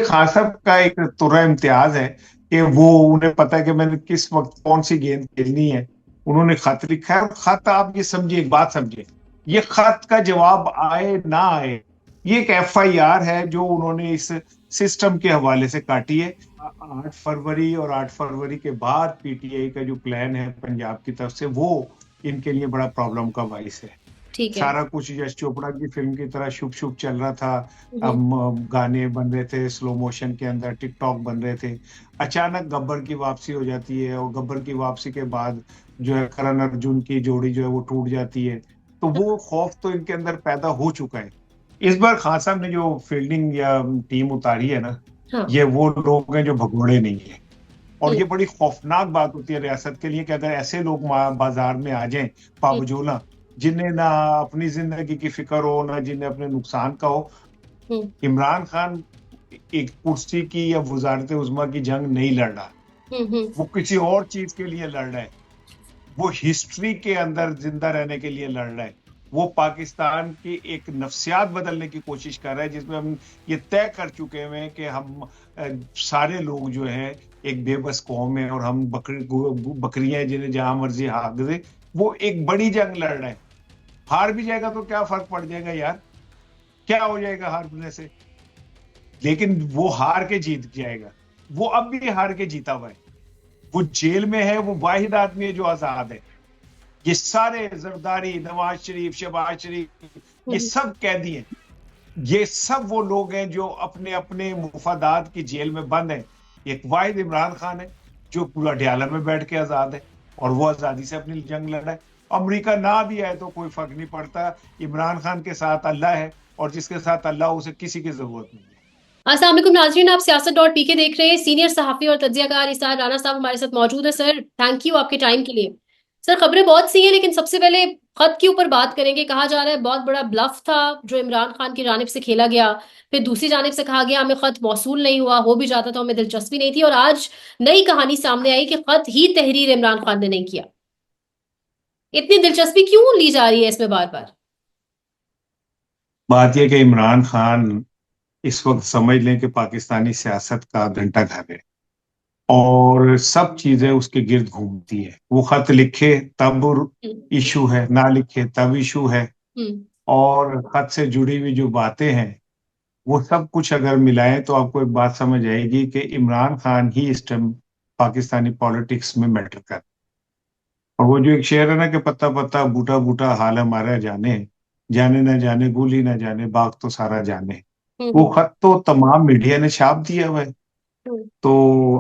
खान साहब का एक तुर्रा इम्तियाज है कि वो उन्हें पता है कि मैंने किस वक्त कौन सी गेंद खेलनी है। उन्होंने खत लिखा है, और खत आप ये समझिए, एक बात समझिए, ये खत का जवाब आए ना आए, ये एक FIR है जो उन्होंने इस सिस्टम के हवाले से काटी है। 8 फरवरी और 8 फरवरी के बाद PTI का जो प्लान है पंजाब की तरफ से, वो इनके लिए बड़ा प्रॉब्लम का बाइस है। ठीक है। सारा कुछ यश चोपड़ा की फिल्म की तरह शुभ शुभ चल रहा था। हम्म। अब गाने बन रहे थे स्लो मोशन के अंदर, टिकटॉक बन रहे थे। अचानक गब्बर की वापसी हो जाती है, और गब्बर की वापसी के बाद जो है करण अर्जुन की जोड़ी जो है वो टूट जाती है। तो वो खौफ तो इनके अंदर पैदा हो चुका है। इस बार खान साहब ने जो फील्डिंग या टीम उतारी है ना, हाँ। ये वो लोग हैं जो भगोड़े नहीं है। और हम्म। ये बड़ी खौफनाक बात होती है रियासत के लिए कि अगर ऐसे लोग बाजार में आ जाएं, हम्म। पाबजोला, जिन्हें ना अपनी जिंदगी की फिक्र हो, ना जिन्हें अपने नुकसान का हो। हम्म। इमरान खान एक कुर्सी की या वजारत उज़्मा की जंग नहीं लड़ रहा, हम्म। वो किसी और चीज के लिए लड़ रहा है। वो हिस्ट्री के अंदर जिंदा रहने के लिए लड़ रहा है। वो पाकिस्तान की एक नफ्सियात बदलने की कोशिश कर रहा है, जिसमें हम ये तय कर चुके हैं कि हम सारे लोग जो हैं एक बेबस कौम है, और हम बकरियां जिन्हें जहां मर्जी हाँक दे। वो एक बड़ी जंग लड़ रहा है। हार भी जाएगा तो क्या फर्क पड़ जाएगा यार, क्या हो जाएगा हारने से। लेकिन वो हार के जीत जाएगा। वो अब भी हार के जीता हुआ है। वो जेल में है, वो वाहिद आदमी है जो आजाद है। ये सारे जरदारी, नवाज शरीफ, शहबाज शरीफ, ये हम्म। सब कैदी हैं। ये सब वो लोग हैं जो अपने अपने मुफादात की जेल में बंद हैं। एक वाहिद इमरान खान है जो पूरा ढियाला में बैठ के आजाद है, और वो आजादी से अपनी जंग लड़ा है। अमेरिका ना भी आए तो कोई फर्क नहीं पड़ता। इमरान खान के साथ अल्लाह है, और जिसके साथ अल्लाह, उसे किसी की जरूरत नहीं है। अस्सलाम वालेकुम नाजरीन, आप सियासत.pk देख रहे हैं। सीनियर सहाफी और तज्जियाकार इसार राना साहब हमारे साथ मौजूद है। सर, थैंक यू आपके टाइम के लिए। सर, खबरें बहुत सी हैं, लेकिन सबसे पहले खत के ऊपर बात करेंगे। कहा जा रहा है बहुत बड़ा ब्लफ था जो इमरान खान की जानिब से खेला गया। फिर दूसरी जानिब से कहा गया हमें खत मौसूल नहीं हुआ, हो भी जाता तो हमें दिलचस्पी नहीं थी। और आज नई कहानी सामने आई कि खत ही तहरीर इमरान खान ने नहीं किया। इतनी दिलचस्पी क्यों ली जा रही है इसमें बार बार? बात यह कि इमरान खान इस वक्त समझ लें कि पाकिस्तानी सियासत का घंटा घर है, और सब चीजें उसके गिर्द घूमती है। वो खत लिखे तब हम्म। इशू है, ना लिखे तब इशू है। हम्म। और खत से जुड़ी हुई जो बातें हैं, वो सब कुछ अगर मिलाएं तो आपको एक बात समझ आएगी कि इमरान खान ही इस टाइम पाकिस्तानी पॉलिटिक्स में मैटर कर। और वो जो एक शेर है ना कि पत्ता पत्ता बूटा बूटा हाल हमारा जाने, जाने ना जाने गुल ही ना जाने बाग तो सारा जाने। वो हम्म। खत तो तमाम मीडिया ने छाप दिया हुआ है। हम्म। तो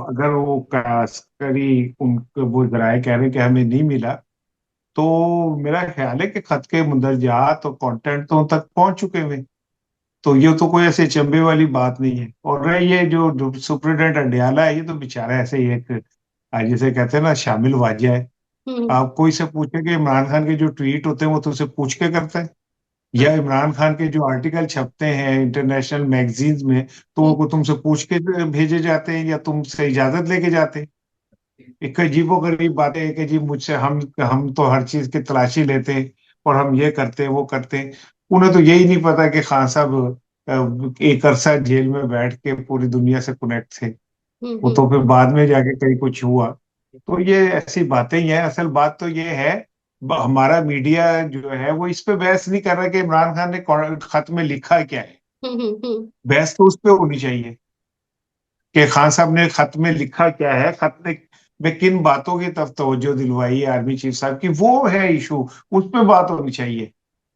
अगर वो करी उनको वो जराए कह रहे कि हमें नहीं मिला, तो मेरा ख्याल है कि खत के मुंदरजात और कंटेंट तो उन तक पहुंच चुके हुए। तो ये तो कोई ऐसे चंबे वाली बात नहीं है। और रही ये जो सुप्रिटेंडेंट अडयाला है, ये तो बेचारा ऐसे ही एक जिसे कहते हैं ना शामिल वाजिया है। हम्म। आप कोई से पूछे कि इमरान खान के जो ट्वीट होते हैं वो तो उसे पूछ के करता है, या इमरान खान के जो आर्टिकल छपते हैं इंटरनेशनल मैगजीन्स में, तो हम्म। वो तुमसे पूछ के भेजे जाते हैं या तुमसे इजाजत लेके जाते हैं। एक अजीबोगरीब बात है कि जी मुझसे हम तो हर चीज की तलाशी लेते हैं, और हम ये करते हैं वो करते हैं। उन्हें तो यही नहीं पता कि खान साहब एक अरसा जेल में बैठ के पूरी दुनिया से कनेक्ट थे। हम्म। वो तो फिर बाद में जाके कहीं कुछ हुआ। तो ये ऐसी बातें ही हैं। असल बात तो ये है, हमारा मीडिया जो है वो इस पे बहस नहीं कर रहा कि इमरान खान ने खत में लिखा क्या है। हम्म। बहस तो उस पे होनी चाहिए कि खान साहब ने खत में लिखा क्या है, खत में किन बातों की तरफ तवज्जो दिलवाई है आर्मी चीफ साहब की, वो है इशू। उस पे बात होनी चाहिए।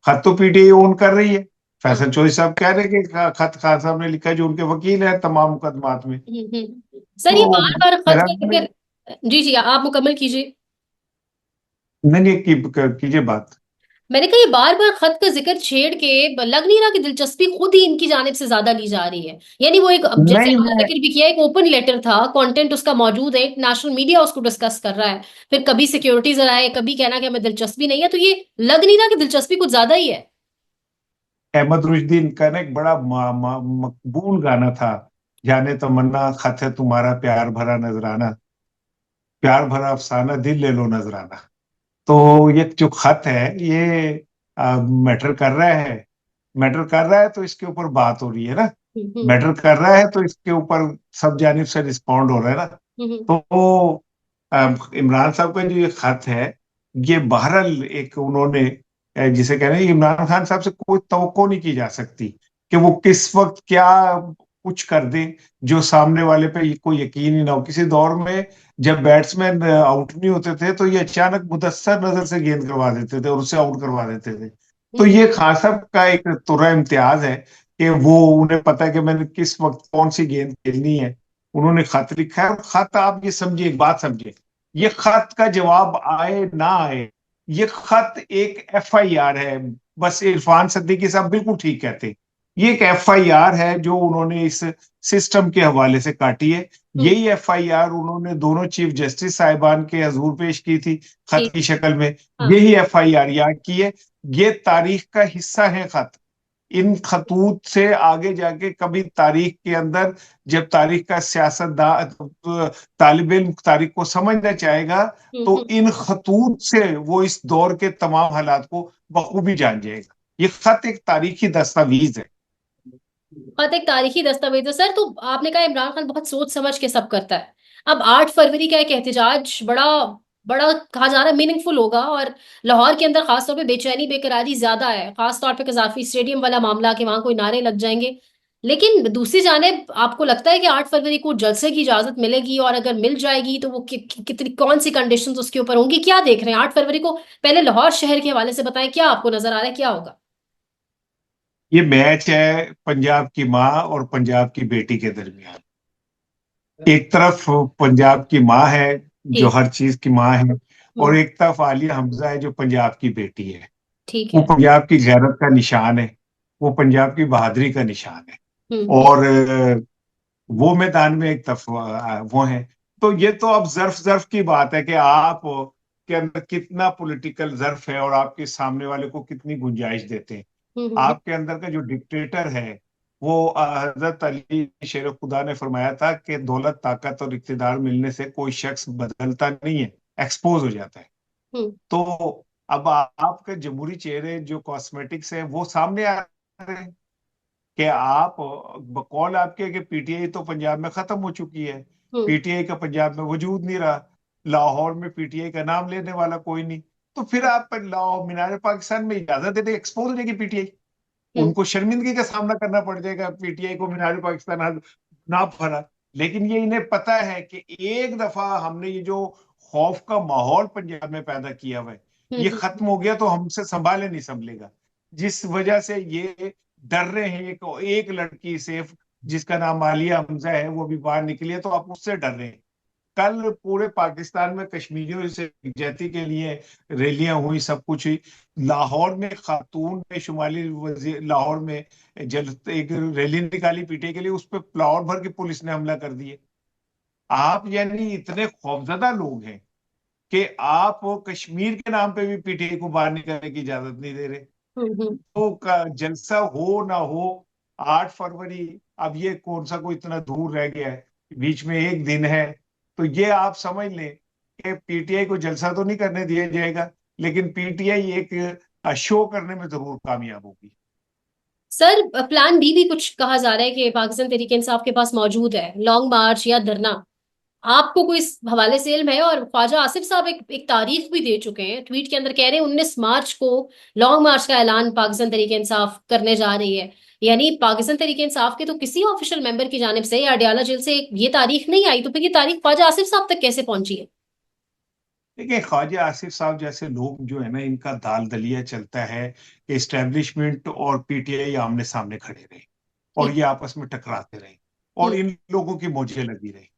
खत तो PTI ओन कर रही है। हाँ। फैसल चौधरी साहब कह रहे हैं कि खत खान साहब ने लिखा है, जो उनके वकील है तमाम मुकदमात में। सर, ये तो बार बार खत मेरा का जिक्र। जी जी, आप मुकम्मल कीजिए। नहीं नहीं कीजिए बात। मैंने कहा ये बार बार खत का जिक्र छेड़ के लग नहीं रहा कि दिलचस्पी खुद ही इनकी जानिब से ज्यादा ली जा रही है? यानी वो एक, जैसे नहीं आपने मैं जिक्र भी किया, एक ओपन लेटर था, कंटेंट उसका मौजूद है, इंटरनेशनल मीडिया उसको डिस्कस कर रहा है। फिर कभी सिक्योरिटी जरा है, कभी कहना कि हमें दिलचस्पी नहीं है, तो ये लग नहीं रहा कि दिलचस्पी कुछ ज्यादा ही है? अहमद रुश्दीन का ना एक बड़ा मकबूल गाना था, जाने तमन्ना खत है तुम्हारा प्यार भरा नजराना, प्यार भरा अफसाना दिल ले लो नजराना। तो ये जो खत है ये मैटर कर रहा है। मैटर कर रहा है तो इसके ऊपर बात हो रही है ना। हम्म मैटर कर रहा है, तो इसके ऊपर सब जानिब से रिस्पॉन्ड हो रहा है ना। हम्म तो इमरान साहब का जो ये खत है, ये बहरहाल एक उन्होंने जिसे कह रहे हैं, इमरान खान साहब से कोई तवक्को नहीं की जा सकती कि वो किस वक्त क्या कुछ कर दें जो सामने वाले पे कोई यकीन ही ना हो। किसी दौर में जब बैट्समैन आउट नहीं होते थे तो ये अचानक मुदस्सर नजर से गेंद करवा देते थे और उसे आउट करवा देते थे। तो हम्म ये खान साहब का एक तुर्रा इम्तियाज है कि वो, उन्हें पता है कि मैंने किस वक्त कौन सी गेंद खेलनी है। उन्होंने खत लिखा है, और खत आप ये समझिए, एक बात समझिए, ये खत का जवाब आए ना आए, ये खत एक एफआईआर है। बस इरफान सिद्दीकी साहब बिल्कुल ठीक कहते हैं। ये एक एफआईआर है जो उन्होंने इस सिस्टम के हवाले से काटी है। हम्म, यही एफआईआर उन्होंने दोनों चीफ जस्टिस साहिबान के हजूर पेश की थी खत जी की शक्ल में। हाँ। यही एफआईआर याद की है। ये तारीख का हिस्सा है खत। इन खतूत से आगे जाके कभी तारीख के अंदर, जब तारीख का सियासतदान तालिब इल्म तारीख को समझना चाहेगा, तो हम्म। इन खतूत से वो इस दौर के तमाम हालात को बखूबी जान जाएगा। ये खत एक तारीखी दस्तावेज है। खत एक तारीखी दस्तावेज है सर। तो आपने कहा इमरान खान बहुत सोच समझ के सब करता है। अब 8 फरवरी का एक एहतजाज बड़ा बड़ा कहा जा रहा है मीनिंगफुल होगा, और लाहौर के अंदर खासतौर पे बेचैनी बेकरारी ज्यादा है, खासतौर पे कजाफी स्टेडियम वाला मामला कि वहां कोई नारे लग जाएंगे। लेकिन दूसरी जानिब आपको लगता है कि 8 फरवरी को जलसे की इजाजत मिलेगी, और अगर मिल जाएगी तो वो कितनी कौन सी कंडीशंस उसके ऊपर होंगी, क्या देख रहे हैं 8 फरवरी को? पहले लाहौर शहर के हवाले से बताएं, क्या आपको नजर आ रहा है, क्या होगा? ये मैच है पंजाब की माँ और पंजाब की बेटी के दरमियान। एक तरफ पंजाब की माँ है जो ठीक। हर चीज की माँ है, और हम्म। एक तरफ आलिया हमजा है जो पंजाब की बेटी है। ठीक वो है। पंजाब की गैरत का निशान है, वो पंजाब की बहादुरी का निशान है। हम्म। और वो मैदान में एक तरफ वो है। तो ये तो अब जर्फ जर्फ की बात है कि आप के अंदर कितना पॉलिटिकल जर्फ है और आपके सामने वाले को कितनी गुंजाइश देते हैं। हम्म। आपके अंदर का जो डिक्टेटर है, वो हजरत अली शेर खुदा ने फरमाया था कि दौलत ताकत और इक्तदार मिलने से कोई शख्स बदलता नहीं है, एक्सपोज हो जाता है। हम्म। तो अब आपके जमहूरी चेहरे जो कॉस्मेटिक्स है वो सामने आ रहे हैं कि आप, बकौल आपके कि पीटीआई तो पंजाब में खत्म हो चुकी है, हम्म। पीटीआई का पंजाब में वजूद नहीं रहा, लाहौर में पीटीआई का नाम लेने वाला कोई नहीं। तो फिर आप लाहौर मीनार पाकिस्तान में इजाजत दे दें, एक्सपोज हो जाएगी पीटीआई। हम्म। उनको शर्मिंदगी का सामना करना पड़ जाएगा, पीटीआई को मीनार पाकिस्तान ना भरा। लेकिन ये इन्हें पता है कि एक दफा हमने ये जो खौफ का माहौल पंजाब में पैदा किया हुआ है, ये हम्म। खत्म हो गया तो हमसे संभाले नहीं संभलेगा। जिस वजह से ये डर रहे हैं, एक लड़की से जिसका नाम आलिया हमजा है, वो भी बाहर निकली है, तो आप उससे डर रहे हैं। कल पूरे पाकिस्तान में कश्मीरियों से यकजहती के लिए रैलियां हुई, सब कुछ हुई। लाहौर में खातून ने शुमाली वजीर लाहौर में जल एक रैली निकाली पीटीआई के लिए, उस पर प्लावर भर के पुलिस ने हमला कर दिए। आप यानी इतने खौफजदा लोग हैं कि आप कश्मीर के नाम पे भी पीटीआई को बाहर निकलने की इजाजत नहीं दे रहे। हम्म। तो जलसा हो ना हो, 8 फरवरी, अब ये कौन सा कोई इतना दूर रह गया है, बीच में एक दिन है। तो ये आप समझ लें कि पीटीआई को जलसा तो नहीं करने दिया जाएगा, लेकिन पीटीआई एक शो करने में जरूर कामयाब होगी। सर प्लान बी भी कुछ कहा जा रहा है कि पाकिस्तान तहरीक इंसाफ के पास मौजूद है, लॉन्ग मार्च या धरना। आपको कोई इस हवाले से इल्म है? और ख्वाजा आसिफ साहब एक तारीख भी दे चुके हैं, ट्वीट के अंदर कह रहे हैं 19 मार्च को लॉन्ग मार्च का ऐलान पाकिस्तान तहरीक इंसाफ करने जा रही है। यानी पाकिस्तान तहरीक इंसाफ के तो किसी ऑफिशियल मेंबर की जानिब से या अडयाला जेल से ये तारीख नहीं आई, तो फिर ये तारीख ख्वाजा आसिफ साहब तक कैसे पहुंची है? देखिए, ख्वाजा आसिफ साहब जैसे लोग जो है ना, इनका दाल दलिया चलता है कि इस्टेब्लिशमेंट और पीटीआई आमने सामने खड़े रहे और ठीक। ये आपस में टकराते रहे, और हम्म। इन लोगों की मौजें लगी रही।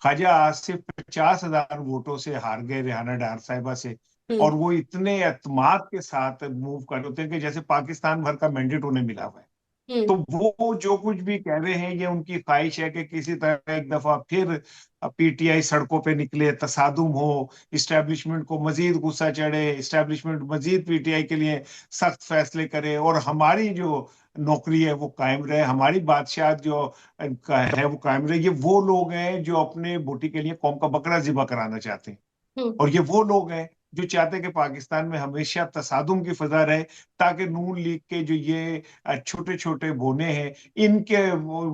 ख्वाजा आसिफ 50,000 वोटों से हार गए रेहाना डार साहिबा से, हम्म। और वो इतने एतमाद के साथ मूव कर होते हैं कि जैसे पाकिस्तान भर का मैंडेट उन्हें मिला हुआ है। हम्म। तो वो जो कुछ भी कह रहे हैं, ये उनकी ख्वाहिश है कि किसी तरह एक दफा फिर पीटीआई सड़कों पे निकले, तसादुम हो, इस्टेब्लिशमेंट को मजीद गुस्सा चढ़े, इस्टेब्लिशमेंट मजीद पीटीआई के लिए सख्त फैसले करे, और हमारी जो नौकरी है वो कायम रहे, हमारी बादशाह जो है वो कायम रहे। ये वो लोग हैं जो अपने बोटी के लिए कौम का बकरा जिबा कराना चाहते हैं, हम्म। और ये वो लोग हैं जो चाहते हैं कि पाकिस्तान में हमेशा तसादुम की फजा रहे, ताकि नून लीग के जो ये छोटे छोटे बोने हैं, इनके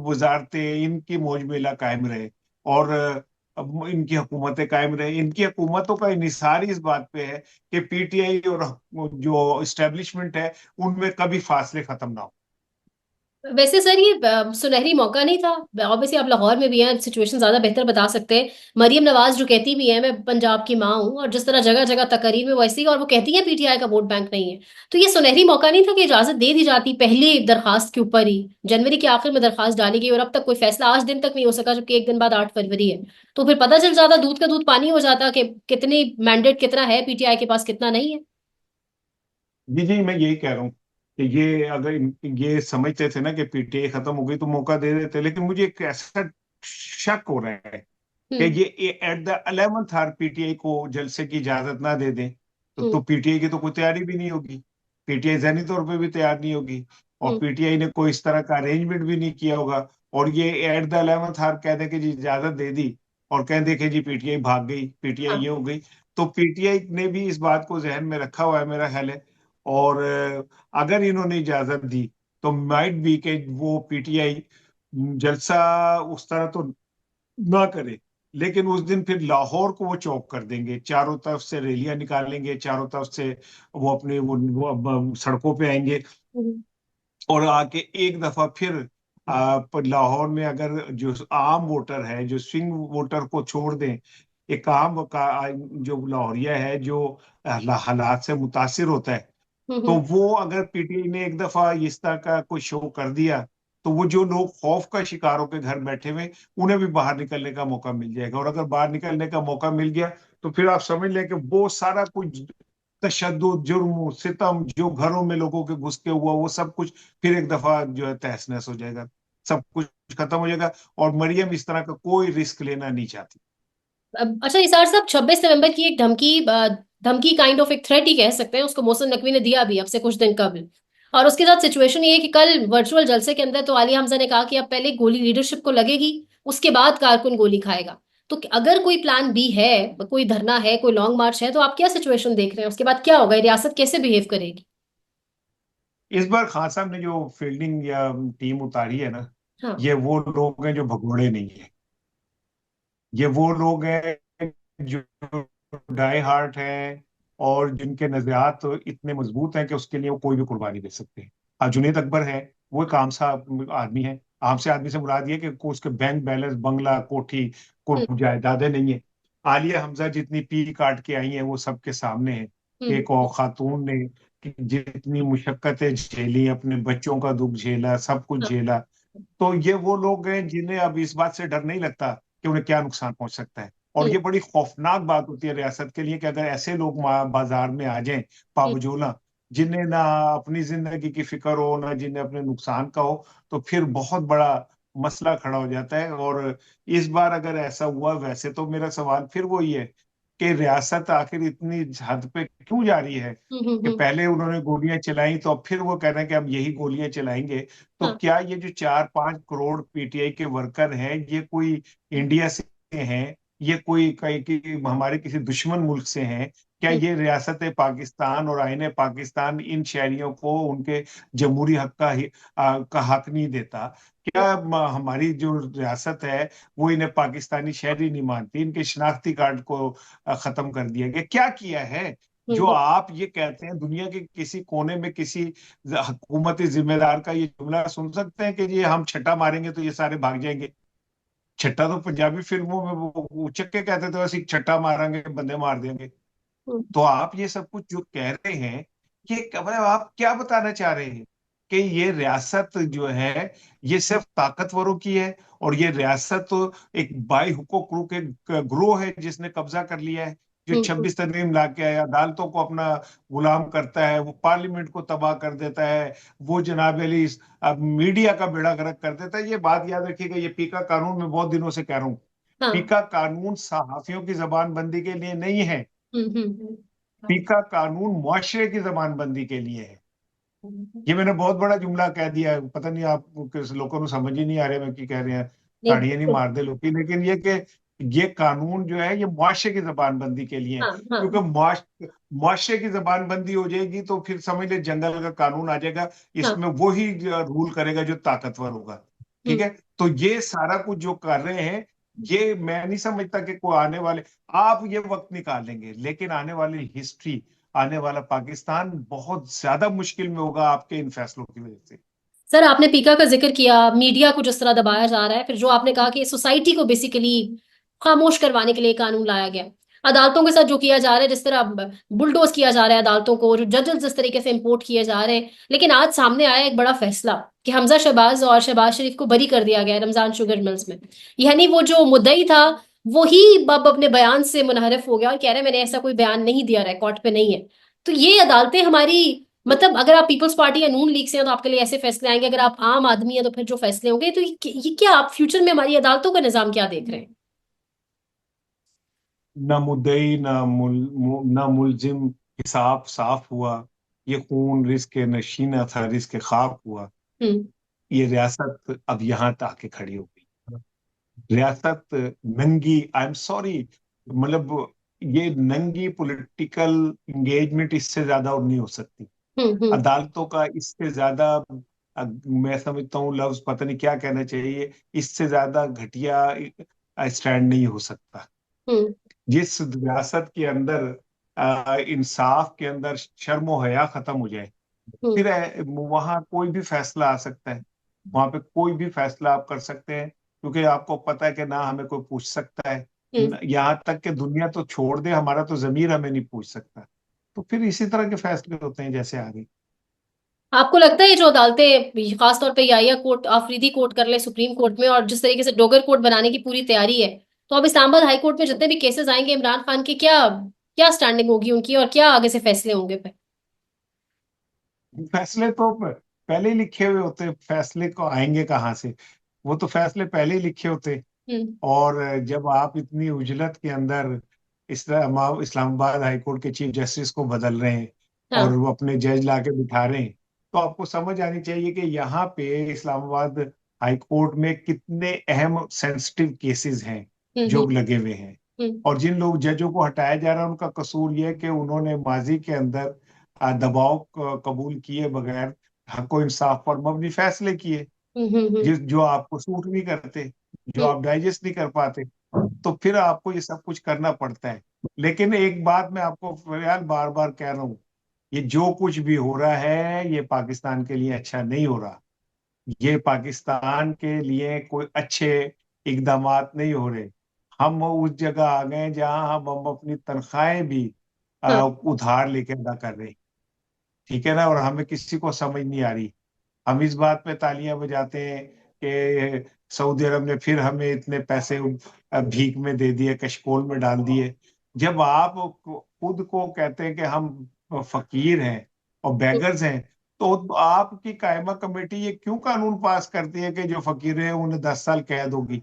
वजारतें, इनकी मौज मेला कायम रहे, और अब इनकी हुकूमतें कायम रहे। इनकी हुकूमतों का इन्हिसार ही इस बात पे है कि पीटीआई और जो इस्टेब्लिशमेंट है उनमें कभी फासले खत्म ना हो। वैसे सर ये सुनहरी मौका नहीं था? ऑब्वियसली आप लाहौर में भी हैं, सिचुएशन ज्यादा बेहतर बता सकते हैं। मरियम नवाज जो कहती भी है मैं पंजाब की माँ हूँ, और जिस तरह जगह जगह तकरीर में वैसे ही, और वो कहती है पीटीआई का वोट बैंक नहीं है, तो ये सुनहरी मौका नहीं था कि इजाजत दे दी जाती पहली दरखास्त के ऊपर ही? जनवरी के आखिर में दरखास्त डाली गई और अब तक कोई फैसला आज दिन तक नहीं हो सका, जबकि एक दिन बाद 8 फरवरी है। तो फिर पता चल जाता, दूध का दूध पानी हो जाता कि कितनी मैंडेट कितना है पीटीआई के पास, कितना नहीं है। जी जी, मैं यही कह रहा हूँ कि ये अगर ये समझते थे ना कि पीटीआई खत्म हो गई तो मौका दे देते, लेकिन मुझे एक ऐसा शक हो रहा है कि हम्म। ये at the 11th our PTI को जलसे की इजाजत ना दे दें, तो हम्म। पीटीआई की तो कोई तैयारी भी नहीं होगी, पीटीआई जहनी तौर पे भी तैयार नहीं होगी, और हम्म। पीटीआई ने कोई इस तरह का अरेंजमेंट भी नहीं किया होगा, और ये एट द 11th आवर कह दे कि जी इजाजत दे दी, और कह दे कि जी पीटीआई भाग गई, पीटीआई हाँ। ये हो गई। तो पीटीआई ने भी इस बात को जहन में रखा हुआ है मेरा ख्याल है, और अगर इन्होंने इजाजत दी तो माइट बी के वो पीटीआई जलसा उस तरह तो ना करे, लेकिन उस दिन फिर लाहौर को वो चौक कर देंगे, चारों तरफ से रैलियां निकालेंगे, चारों तरफ से वो अपने वो सड़कों पे आएंगे, हम्म। और आके एक दफा फिर पर लाहौर में अगर जो आम वोटर है, जो स्विंग वोटर को छोड़ दें, एक आम का जो लाहौरिया है जो हालात से मुतासिर होता है, तो हम्म। वो अगर पीटीआई ने एक दफा इस तरह का कोई शो कर दिया, तो वो जो लोग खौफ का शिकार होकर घर बैठे हुए, उन्हें भी बाहर निकलने का मौका मिल जाएगा, और अगर बाहर निकलने का मौका मिल गया तो फिर आप समझ लें कि वो सारा कुछ तशद्दुद, जुर्म, सितम जो घरों में लोगों के घुस के हुआ, वो सब कुछ फिर एक दफा जो है तहस नहस हो जाएगा, सब कुछ खत्म हो जाएगा, और मरियम इस तरह का कोई रिस्क लेना नहीं चाहती। अच्छा निसार साहब, 26 नवंबर की एक धमकी काइंड ऑफ एक थ्रेट ही कह सकते हैं उसको, मोहसिन नकवी ने दिया भी अब से कुछ दिन कबल। और उसके साथ सिचुएशन ये है कि कल वर्चुअल जलसे के अंदर तो आलिया हमजा ने कहा कि अब पहले गोली लीडरशिप को लगेगी, उसके बाद कारकुन गोली खाएगा। तो अगर कोई प्लान बी है, कोई धरना है, कोई लॉन्ग मार्च है, तो आप क्या सिचुएशन देख रहे हैं? उसके बाद क्या होगा? ये रियासत कैसे बिहेव करेगी? इस बार खान साहब ने जो फील्डिंग या टीम उतारी है ना, हाँ। ये वो लोग हैं जो भगोड़े नहीं है, ये वो लोग हैं जो डाई हार्ट हैं, और जिनके नजरियात तो इतने मजबूत हैं कि उसके लिए वो कोई भी कुर्बानी दे सकते हैं। अब जुनेद अकबर है, वो एक आम सा आदमी है, आम से आदमी से मुराद ये कि उसके बैंक बैलेंस, बंगला, कोठी, हम्म। कोई जायदादें नहीं है। आलिया हमजा जितनी पी काट के आई हैं वो सबके सामने है, हम्म। एक और खातून ने कि जितनी मुशक्कतें झेली, अपने बच्चों का दुख झेला, सब कुछ हाँ। झेला। तो ये वो लोग हैं जिन्हें अब इस बात से डर नहीं लगता कि उन्हें क्या नुकसान पहुंच सकता है, और हम्म। ये बड़ी खौफनाक बात होती है रियासत के लिए कि अगर ऐसे लोग बाजार में आ जाएं, हम्म। पाबजोला, जिन्हें ना अपनी जिंदगी की फिक्र हो, ना जिन्हें अपने नुकसान का हो, तो फिर बहुत बड़ा मसला खड़ा हो जाता है। और इस बार अगर ऐसा हुआ, वैसे तो मेरा सवाल फिर वही है कि रियासत आखिर इतनी हद पे क्यों जा रही है, हम्म। कि पहले उन्होंने गोलियां चलाई तो अब फिर वो कह रहे हैं कि अब यही गोलियां चलाएंगे। तो हाँ। क्या ये जो 4-5 करोड़ पीटीआई के वर्कर हैं, ये कोई इंडिया से हैं, ये कोई कहीं की हमारे किसी दुश्मन मुल्क से हैं? क्या हम्म। ये रियासत पाकिस्तान और आईने पाकिस्तान इन शहरियों को उनके जमहूरी हक का हक नहीं देता? क्या हमारी जो रियासत है वो इन्हें पाकिस्तानी शहरी नहीं मानती, इनके शनाख्ती कार्ड को खत्म कर दिया गया? क्या किया है जो हम्म। आप ये कहते हैं? दुनिया के किसी कोने में किसी हुकूमती जिम्मेदार का ये जुमला सुन सकते हैं कि ये हम छट्टा मारेंगे तो ये सारे भाग जाएंगे? छट्टा तो पंजाबी फिल्मों में वो उचक के कहते थे, वैसे ही छट्टा मारेंगे, बंदे मार देंगे। हम्म। तो आप ये सब कुछ जो कह रहे हैं, ये मतलब आप क्या बताना चाह रहे हैं कि ये रियासत जो है ये सिर्फ ताकतवरों की है, और ये रियासत तो एक बाई हुकूक के ग्रोह है जिसने कब्जा कर लिया है, जो हम्म। 26 तरमीम लाके आया, अदालतों को अपना गुलाम करता है, वो पार्लियामेंट को तबाह कर देता है, वो जनाब अली अब मीडिया का बेड़ा गर्क कर देता है। ये बात याद रखिएगा, ये पीका कानून मैं बहुत दिनों से कह रहा हूँ, हाँ। पीका कानून सहाफियों की जबानबंदी के लिए नहीं है, हम्म। हम्म। फीका कानून मुआशरे की जबानबंदी के लिए है। हम्म। ये मैंने बहुत बड़ा जुमला कह दिया है, पता नहीं आप किस लोगों को समझ ही नहीं आ रहा मैं की कह रहे हैं, नहीं, ताड़ियां नहीं मार दे लोग, लेकिन ये कि ये कानून जो है ये मुआशरे की जबानबंदी के लिए है। हाँ हाँ। क्योंकि मुआशरे की जबानबंदी हो जाएगी तो फिर समझ ले जंगल का कानून आ जाएगा, हाँ। इसमें वो ही रूल करेगा जो ताकतवर होगा। ठीक हम्म। है। तो ये सारा कुछ जो कर रहे हैं, ये मैं नहीं समझता कि कोई आने वाले, आप ये वक्त निकालेंगे लेकिन आने वाली हिस्ट्री, आने वाला पाकिस्तान बहुत ज्यादा मुश्किल में होगा आपके इन फैसलों की वजह से। सर आपने पीका का जिक्र किया, मीडिया को जिस तरह दबाया जा रहा है, फिर जो आपने कहा कि सोसाइटी को बेसिकली खामोश करवाने के लिए कानून लाया गया, अदालतों के साथ जो किया जा रहा है, जिस तरह बुलडोज किया जा रहा है अदालतों को, जो जजेस जिस तरीके से इंपोर्ट किए जा रहे हैं, लेकिन आज सामने आया एक बड़ा फैसला कि हमजा शहबाज और शहबाज शरीफ को बरी कर दिया गया है रमजान शुगर मिल्स में। यानी वो जो मुद्दई था वो ही अब अपने बयान से मुनहरफ हो गया और कह रहे हैं मैंने ऐसा कोई बयान नहीं दिया, रिकॉर्ड पे नहीं है। तो ये अदालतें हमारी, मतलब अगर आप पीपल्स पार्टी या नून लीग से हैं तो आपके लिए ऐसे फैसले आएंगे, अगर आप आम आदमी हैं तो फिर जो फैसले होंगे, तो ये क्या आप फ्यूचर में हमारी अदालतों का निजाम क्या देख रहे हैं? न मुद्दई न मुलजिम, हिसाब साफ हुआ। ये खून रिस्क नशीना था, रिस्क खाक हुआ। हम्म। ये रियासत अब यहाँ तक आके खड़ी हो गई। रियासत नंगी, आई एम सॉरी, मतलब ये नंगी पॉलिटिकल इंगेजमेंट इससे ज्यादा और नहीं हो सकती। हम्म। अदालतों का इससे ज्यादा, मैं समझता हूँ लफ्ज पता नहीं क्या कहना चाहिए, इससे ज्यादा घटिया स्टैंड नहीं हो सकता। हम्म। जिस रियासत के अंदर इंसाफ के अंदर शर्म हया खत्म हो जाए, हम्म। फिर वहां कोई भी फैसला आ सकता है। वहां पे कोई भी फैसला आप कर सकते हैं, क्योंकि आपको पता है कि ना हमें कोई पूछ सकता है। हम्म। यहाँ तक कि दुनिया तो छोड़ दे, हमारा तो जमीर हमें नहीं पूछ सकता। तो फिर इसी तरह के फैसले होते हैं जैसे आगे। आपको लगता है ये जो अदालतें, खासतौर पे याया कोर्ट, आफरीदी कोर्ट कर ले सुप्रीम कोर्ट में, और जिस तरीके से डोगर कोर्ट बनाने की पूरी तैयारी है, तो अब इस्लामाबाद हाई कोर्ट में जितने भी केसेस आएंगे इमरान खान की, क्या क्या स्टैंडिंग होगी उनकी और क्या आगे से फैसले होंगे पे? फैसले तो पहले ही लिखे हुए होते, फैसले को आएंगे कहाँ से? वो तो फैसले पहले ही लिखे होते। हम्म। और जब आप इतनी उजलत के अंदर इस्लामाबाद हाई कोर्ट के चीफ जस्टिस को बदल रहे हैं और हाँ। वो अपने जज लाके बिठा रहे हैं, तो आपको समझ आनी चाहिए कि यहाँ पे इस्लामाबाद हाई कोर्ट में कितने अहम सेंसिटिव केसेस हैं जो हम्म। लगे हुए हैं। हम्म। और जिन लोग जजों को हटाया जा रहा है उनका कसूर यह है कि उन्होंने माजी के अंदर दबाव कबूल किए बगैर हक व इंसाफ पर मबनी फैसले किए, हम्म। जिस जो आपको सूट नहीं करते, जो हम्म। आप डाइजेस्ट नहीं कर पाते। तो फिर आपको ये सब कुछ करना पड़ता है। लेकिन एक बात मैं आपको यार बार बार कह रहा हूँ, ये जो कुछ भी हो रहा है ये पाकिस्तान के लिए अच्छा नहीं हो रहा। ये पाकिस्तान के लिए कोई अच्छे इकदामात नहीं हो रहे। हम उस जगह आ गए जहां हम अपनी तनख्वाहें भी हाँ। उधार लेके अदा कर रहे हैं। ठीक है ना? और हमें किसी को समझ नहीं आ रही। हम इस बात पे तालियां बजाते हैं कि सऊदी अरब ने फिर हमें इतने पैसे भीख में दे दिए, कशकोल में डाल दिए। जब आप खुद को कहते हैं कि हम फकीर हैं और बेगर्स हैं, तो आपकी कायमा कमेटी ये क्यों कानून पास करती है कि जो फकीर हैं उन्हें 10 साल कैद होगी?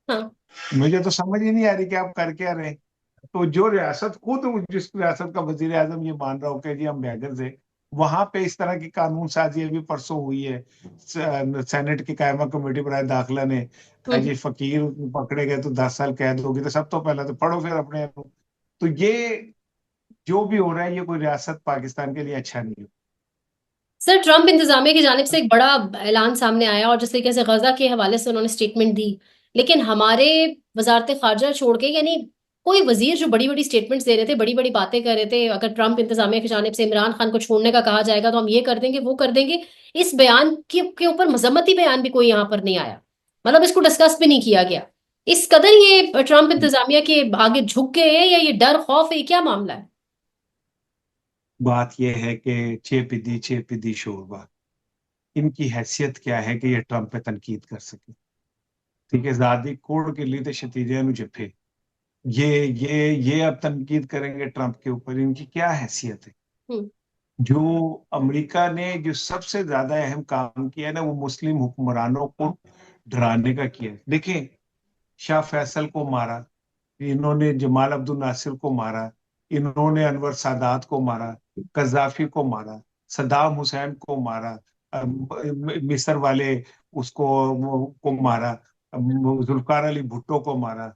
हाँ। मुझे तो समझ ही नहीं आ रही कि आप कर क्या रहे हैं। तो जो रियासत खुद, जिस रियासत का वजीर आजम ये मान रहा हो कि जी हम बैगर्स हैं, वहां पे इस तरह की कानून साजी अभी परसों हुई है। सेनेट की कायमा कमेटी बनाए दाखिला ने, हम्म। जी फकीर पकड़े गए तो 10 साल कैद होगी। तो सब तो पहले तो पढ़ो फिर अपने। तो ये जो भी हो रहा है ये कोई रियासत पाकिस्तान के लिए अच्छा नहीं है। सर ट्रंप इंतजामिया की जानिब से एक बड़ा ऐलान सामने आया और जिस तरीके से गजा के हवाले से उन्होंने स्टेटमेंट दी, लेकिन हमारे वजारत खारजा छोड़ के, यानी कोई वजीर जो बड़ी बड़ी स्टेटमेंट्स दे रहे थे, बड़ी बड़ी बातें कर रहे थे, अगर ट्रंप इंतजामिया की जानिब से इमरान खान को छोड़ने का कहा जाएगा तो हम ये कर देंगे वो कर देंगे, इस बयान के ऊपर मजम्मती बयान भी कोई यहाँ पर नहीं आया, मतलब इसको डिस्कस भी नहीं किया गया। इस कदर ये ट्रंप इंतजामिया के आगे झुक गए हैं या ये डर खौफ है, ये क्या मामला है? बात यह है कि छह पिदी शोरबा, इनकी हैसियत क्या है कि ये ट्रंप पे तनकीद कर सके? ठीक है, ज़ादी कोड़ के लिए तो शतीजे नु जफे, ये अब तनकीद करेंगे ट्रंप के ऊपर? इनकी क्या हैसियत है? हम्म। जो अमेरिका ने जो सबसे ज्यादा अहम काम किया है ना, वो मुस्लिम हुक्मरानों को डराने का किया है। देखिए, शाह फैसल को मारा, इन्होंने जमाल अब्दुल नासिर को मारा, इन्होंने अनवर सादात को मारा, कजाफी को मारा, सद्दाम हुसैन को मारा, मिस्र वाले उसको को मारा, जुल्फकार अली भुट्टो को मारा।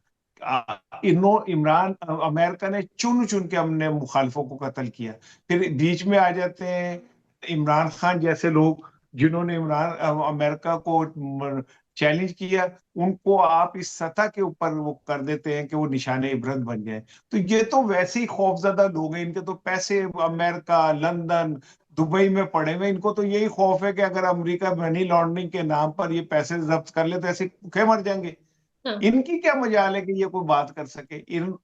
इमरान अमेरिका ने चुन चुन के हमने मुखालिफों को कत्ल किया। फिर बीच में आ जाते हैं इमरान खान जैसे लोग, जिन्होंने अमेरिका को चैलेंज किया, उनको आप इस सतह के ऊपर वो कर देते हैं कि वो निशाने इबरत बन जाए। तो ये तो वैसे ही खौफजदा लोग हैं, इनके तो पैसे अमेरिका, लंदन, दुबई में पड़े हुए। इनको तो यही खौफ है कि अगर अमेरिका मनी लॉन्ड्रिंग के नाम पर ये पैसे जब्त कर ले तो ऐसे भूखे मर जाएंगे। हाँ। इनकी क्या मजाल है कि ये कोई बात कर सके। इन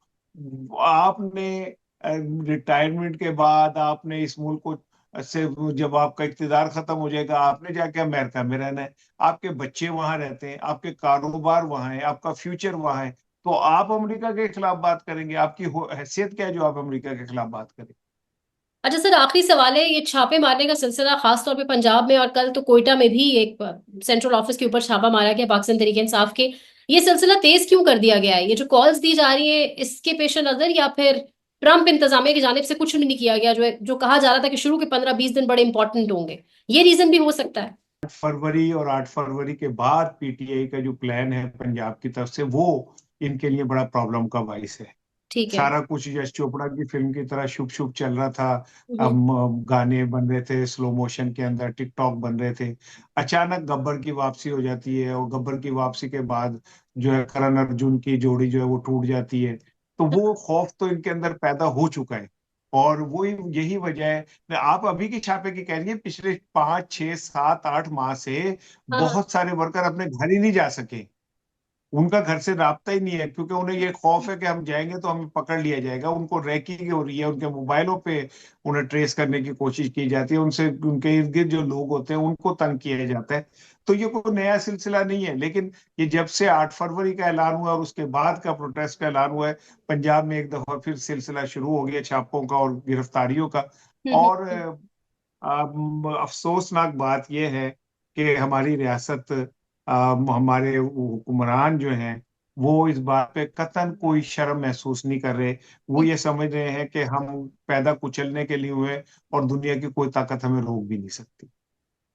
आपने रिटायरमेंट के बाद आपने इस मुल्क को से, जब आपका इक़्तिदार खत्म हो जाएगा, आपने जाके अमेरिका में रहना है, आपके बच्चे वहां रहते हैं, आपके कारोबार वहां है, आपका फ्यूचर वहां है, तो आप अमेरिका के खिलाफ बात करेंगे? आपकी हैसियत क्या है जो आप अमेरिका के खिलाफ बात करें? अच्छा सर, आखिरी सवाल है, ये छापे मारने का सिलसिला खास तौर पे पंजाब में और कल तो कोयटा में भी एक सेंट्रल ऑफिस के ऊपर छापा मारा गया पाकिस्तान तहरीक इंसाफ के, ये सिलसिला तेज क्यों कर दिया गया है? ये जो कॉल्स दी जा रही है इसके पेश नजर, या फिर ट्रंप इंतजामिया की जानिब से कुछ भी नहीं किया गया, जो कहा जा रहा था कि शुरू के 15-20 दिन बड़े इंपॉर्टेंट होंगे, ये रीजन भी हो सकता है? 8 फरवरी और 8 फरवरी के बाद पीटीआई का जो प्लान है पंजाब की तरफ से, वो इनके लिए बड़ा प्रॉब्लम का बाइस है। ठीक है। सारा कुछ यश चोपड़ा की फिल्म की तरह शुभ शुभ चल रहा था। हम्म। गाने बन रहे थे स्लो मोशन के अंदर, टिकटॉक बन रहे थे। अचानक गब्बर की वापसी हो जाती है, और गब्बर की वापसी के बाद जो है करण अर्जुन की जोड़ी जो है वो टूट जाती है। तो वो खौफ तो इनके अंदर पैदा हो चुका है। और वो यही वजह है, आप अभी की छापे की कह रही है, पिछले 5 6 7 8 माह से हाँ हाँ। बहुत सारे वर्कर अपने घर ही नहीं जा सके। उनका घर से राब्ता ही नहीं है, क्योंकि उन्हें ये खौफ है कि हम जाएंगे तो हमें पकड़ लिया जाएगा। उनको रैकिंग हो रही है, उनके मोबाइलों पे उन्हें ट्रेस करने की कोशिश की जाती है, उनसे उनके इर्द गिर्द जो लोग होते हैं उनको तंग किया जाता है। तो ये कोई नया सिलसिला नहीं है, लेकिन ये जब से 8 फरवरी का ऐलान हुआ और उसके बाद का प्रोटेस्ट का ऐलान हुआ है, पंजाब में एक दफा फिर सिलसिला शुरू हो गया छापों का और गिरफ्तारियों का। और हम्म। अफसोसनाक बात यह है कि हमारी रियासत, हमारे हुक्मरान जो हैं, वो इस बात पे कतई कोई शर्म महसूस नहीं कर रहे। वो ये समझ रहे हैं कि हम पैदा कुचलने के लिए हुए हैं, और दुनिया की कोई ताकत हमें रोक भी नहीं सकती।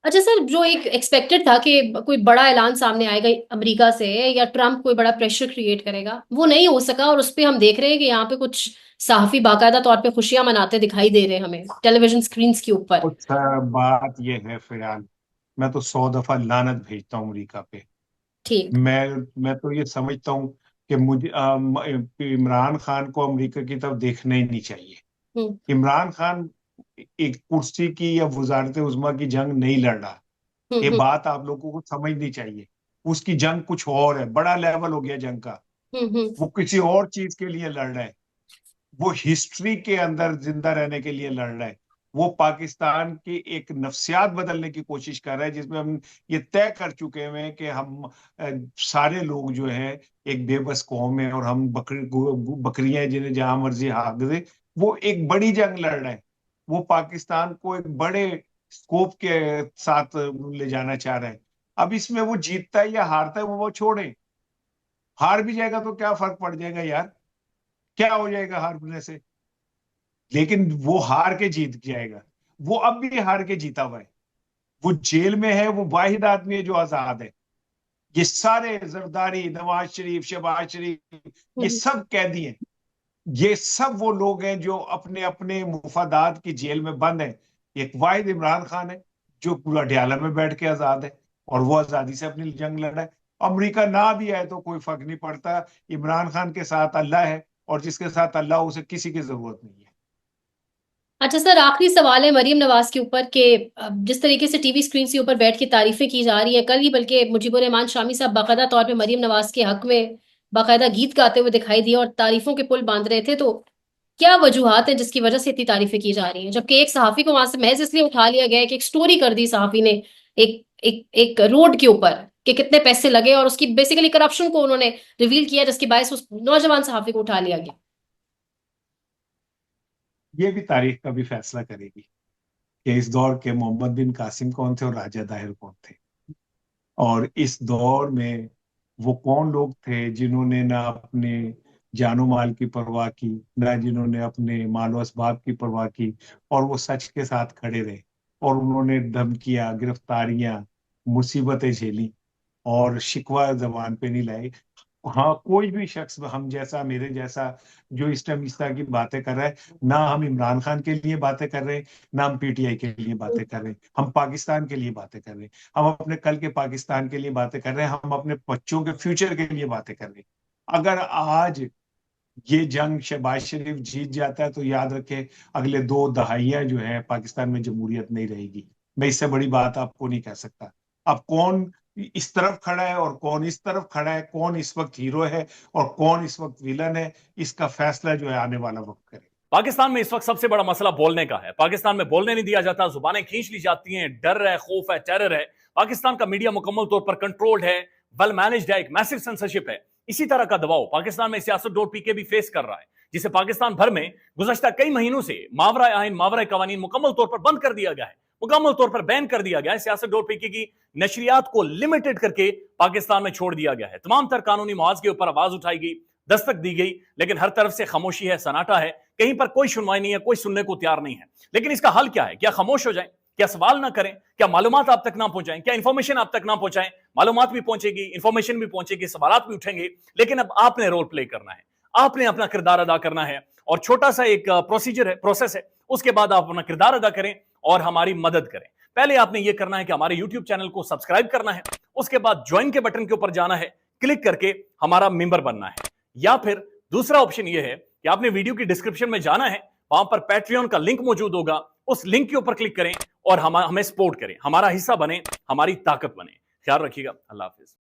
अच्छा सर, जो एक एक्सपेक्टेड था कि कोई बड़ा ऐलान सामने आएगा अमेरिका से, या ट्रम्प कोई बड़ा प्रेशर क्रिएट करेगा, वो नहीं हो सका, और उस पे हम देख रहे हैं कि यहाँ पे कुछ सहाफी बाकायदा तौर पे खुशियां मनाते दिखाई दे रहे हैं हमें टेलीविजन स्क्रीन के ऊपर। कुछ बात यह है फिलहाल, मैं तो 100 दफा लानत भेजता हूँ अमेरिका पे। ठीक। मैं तो ये समझता हूँ कि मुझे इमरान खान को अमेरिका की तरफ देखना ही नहीं चाहिए। हम्म। इमरान खान एक कुर्सी की या वजारत उज़्मा की जंग नहीं लड़ रहा। ये हम्म। बात आप लोगों को समझनी चाहिए। उसकी जंग कुछ और है, बड़ा लेवल हो गया जंग का। हम्म। वो किसी और चीज के लिए लड़ रहा है। वो हिस्ट्री के अंदर जिंदा रहने के लिए लड़ रहा है। वो पाकिस्तान की एक नफ्सियात बदलने की कोशिश कर रहा है, जिसमें हम ये तय कर चुके हैं कि हम सारे लोग जो हैं एक बेबस कौम है, और हम बकरियां हैं जिन्हें जहां मर्जी हाँक दे। वो एक बड़ी जंग लड़ रहा है। वो पाकिस्तान को एक बड़े स्कोप के साथ ले जाना चाह रहा है। अब इसमें वो जीतता है या हारता है वो छोड़े। हार भी जाएगा तो क्या फर्क पड़ जाएगा यार, क्या हो जाएगा हारने से? लेकिन वो हार के जीत जाएगा। वो अब भी हार के जीता हुआ है। वो जेल में है, वो वाहिद आदमी है जो आजाद है। ये सारे जरदारी, नवाज शरीफ, शहबाज शरीफ, ये हम्म। सब कैदी हैं। ये सब वो लोग हैं जो अपने अपने मुफादात की जेल में बंद हैं। एक वाहिद इमरान खान है जो पूरा अडयाला में बैठ के आजाद है, और वो आजादी से अपनी जंग लड़ा है। अमेरिका ना भी आए तो कोई फर्क नहीं पड़ता। इमरान खान के साथ अल्लाह है, और जिसके साथ अल्लाह, उसे किसी की जरूरत नहीं है। अच्छा सर, आखिरी सवाल है मरीम नवाज के ऊपर के, जिस तरीके से टीवी स्क्रीन के ऊपर बैठ के तारीफें की जा रही है, कल ही बल्कि मुजीबुर रहमान शामी साहब बाकायदा तौर पे मरीम नवाज के हक में बाकायदा गीत गाते हुए दिखाई दिए और तारीफों के पुल बांध रहे थे, तो क्या वजूहात है जिसकी वजह से इतनी तारीफें की जा रही हैं, जबकि एक सहाफी को वहां से महज इसलिए उठा लिया गया है कि एक स्टोरी कर दी सहाफी ने एक एक एक रोड के ऊपर कि कितने पैसे लगे, और उसकी बेसिकली करप्शन को उन्होंने रिवील किया, जिसकी बायस उस नौजवान सहाफी को उठा लिया गया। ये भी तारीख का भी फैसला करेगी कि इस दौर के मोहम्मद बिन कासिम कौन थे और राजा दाहिर कौन थे। और इस दौर में वो कौन लोग थे जिन्होंने ना अपने जानो माल की परवाह की, ना जिन्होंने अपने मालो असबाब की परवाह की, और वो सच के साथ खड़े रहे। और उन्होंने धमकियां, गिरफ्तारियां, मुसीबतें झेली, और शिकवा जबान पे नहीं लाई। हाँ, कोई भी शख्स हम जैसा, मेरे जैसा, जो इस टाइम इस तरह की बातें कर रहा है, ना हम इमरान खान के लिए बातें कर रहे हैं, ना हम पीटीआई के लिए बातें कर रहे हैं, हम पाकिस्तान के लिए बातें कर रहे हैं, हम अपने कल के पाकिस्तान के लिए बातें कर रहे हैं, हम अपने बच्चों के फ्यूचर के लिए बातें कर रहे हैं। अगर आज ये जंग शहबाज शरीफ जीत जाता है तो याद रखें, अगले 2 दहाइयां जो है पाकिस्तान में जमहूरियत नहीं रहेगी। मैं इससे बड़ी बात आपको नहीं कह सकता। अब कौन इस तरफ खड़ा है और कौन इस तरफ खड़ा है, कौन इस वक्त हीरो है और कौन इस वक्त विलन है, इसका फैसला जो है आने वाला वक्त करे। पाकिस्तान में इस वक्त सबसे बड़ा मसला बोलने का है। पाकिस्तान में बोलने नहीं दिया जाता, जुबानें खींच ली जाती हैं, डर है, खौफ है, टेरर है। पाकिस्तान का मीडिया मुकम्मल तौर पर कंट्रोल्ड है, वेल मैनेज्ड है, एक मैसिव सेंसरशिप है। इसी तरह का दबाव पाकिस्तान में Siyasat.pk भी फेस कर रहा है, जिसे पाकिस्तान भर में गुज़श्ता कई महीनों से मावरा आइन, मावरा कवानीन मुकम्मल तौर पर बंद कर दिया गया है, मुकम्मल तौर पर बैन कर दिया गया है। Siyasat.pk की नशरियात को लिमिटेड करके पाकिस्तान में छोड़ दिया गया है। तमाम तर कानूनी मुआवजे के ऊपर आवाज उठाई गई, दस्तक दी गई, लेकिन हर तरफ से खामोशी है, सन्नाटा है, कहीं पर कोई सुनवाई नहीं है, कोई सुनने को तैयार नहीं है। लेकिन इसका हल क्या है? क्या खामोश हो जाएं? क्या सवाल ना करें? क्या मालूमात आप तक ना पहुंचाएं? क्या इंफॉर्मेशन आप तक ना पहुंचाएं? मालूमात भी पहुंचेगी, इंफॉर्मेशन भी पहुंचेगी, सवालात भी उठेंगे, लेकिन अब आपने रोल प्ले करना है, आपने अपना किरदार अदा करना है। और छोटा सा एक प्रोसीजर है, प्रोसेस है, उसके बाद आप अपना किरदार अदा करें और हमारी मदद करें। पहले आपने यह करना है कि हमारे यूट्यूब चैनल को सब्सक्राइब करना है, उसके बाद ज्वाइन के बटन के ऊपर जाना है, क्लिक करके हमारा मेंबर बनना है। या फिर दूसरा ऑप्शन यह है कि आपने वीडियो की डिस्क्रिप्शन में जाना है, वहां पर पैट्रियन का लिंक मौजूद होगा, उस लिंक के ऊपर क्लिक करें और हमें सपोर्ट करें, हमारा हिस्सा बने, हमारी ताकत बने। ख्याल रखिएगा। अल्लाह हाफिज।